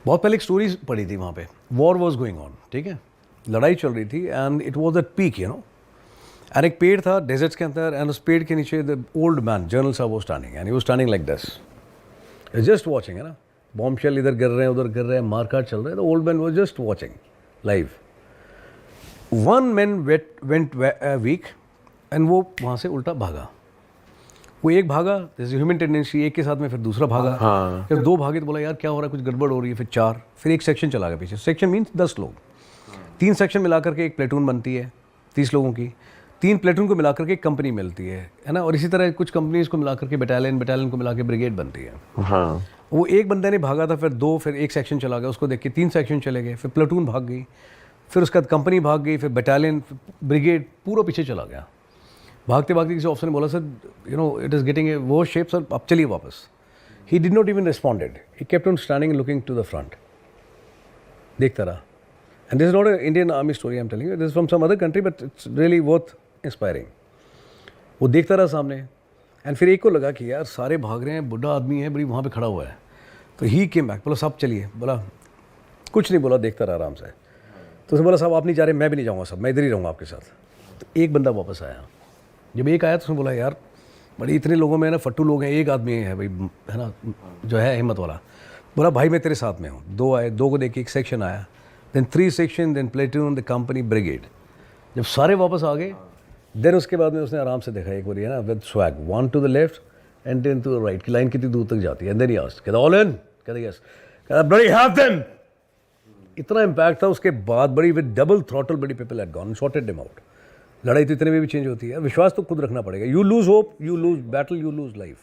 बहुत पहले एक स्टोरी पढ़ी थी वहाँ पे, वॉर वॉज गोइंग ऑन, ठीक है, लड़ाई चल रही थी and it was at peak, you know, and एक पेड़ था डेजर्ट्स के अंदर एंड उस पेड़ के नीचे द ओल्ड मैन जनरल साहब वो standing and he was standing like this, just watching, है ना, बॉम्ब शेल इधर गिर रहे हैं उधर गिर रहे हैं, मारकाट चल रहा है, the old man was just watching live. One man went weak and वो वहाँ से उल्टा भागा. वो एक भागा, जैसे ह्यूमन टेंडेंसी, एक के साथ में फिर दूसरा भागा, हाँ. फिर दो भागे तो बोला यार क्या हो रहा है, कुछ गड़बड़ हो रही है, फिर चार, फिर एक सेक्शन चला गया पीछे. सेक्शन मीन्स 10 लोग, 3 सेक्शन मिला करके एक प्लेटून बनती है 30 लोगों की, 3 प्लेटून को मिला करके एक कंपनी मिलती है ना, और इसी तरह कुछ कंपनीज को मिला करके बटालियन को मिला के ब्रिगेड बनती है. हाँ. वो एक बंदे ने भागा था, फिर दो, फिर एक सेक्शन चला गया, उसको देख के 3 सेक्शन चले गए, फिर प्लेटून भाग गई, फिर उसके बाद कंपनी भाग गई, फिर बटालियन, ब्रिगेड पूरा पीछे चला गया. भागते भागते किसी ऑफिसर ने बोला sir you know it is getting a वो शेप सर, आप चलिए वापस. He did not even responded, he kept on standing looking to the front, देखता रहा. And this is not a Indian army story I am telling you, this is from some other country but it's really worth inspiring. वो देखता रहा सामने and फिर एक को लगा कि यार सारे भाग रहे हैं, बुढ़ा आदमी है बड़ी वहाँ पे खड़ा हुआ है, तो ही केम बैक, बोला साहब चलिए, बोला कुछ नहीं बोला, देखता रहा आराम से. तो उसने बोला साहब आप नहीं जा रहे, मैं भी नहीं जाऊँगा साहब, मैं इधर ही रहूँगा आपके साथ. तो एक बंदा वापस आया. जब एक आया तो उसने बोला यार बड़ी इतने लोगों में ना फट्टू लोग हैं, एक आदमी है भाई, है ना, जो है हिम्मत वाला. बोला भाई मैं तेरे साथ में हूँ. 2 आए, 2 को देख के एक सेक्शन आया, then 3 section, then platoon, the company, brigade. जब सारे वापस आ गए देन उसके बाद में उसने आराम से देखा एक बार, है ना, with swag, 1 to the left and 10 to the right, की लाइन कितनी दूर तक जाती है. एंड देन ही आस्क्ड, कहता ऑल इन, कहता यस, कहता ब्लडी हैव देम. इतना इम्पैक्ट था उसके बाद, बड़ी विद डबल थ्रॉटल बड़ी people had gone, shouted them out. लड़ाई तो इतने में भी चेंज होती है. विश्वास तो खुद रखना पड़ेगा. You lose hope, you lose battle, you lose life.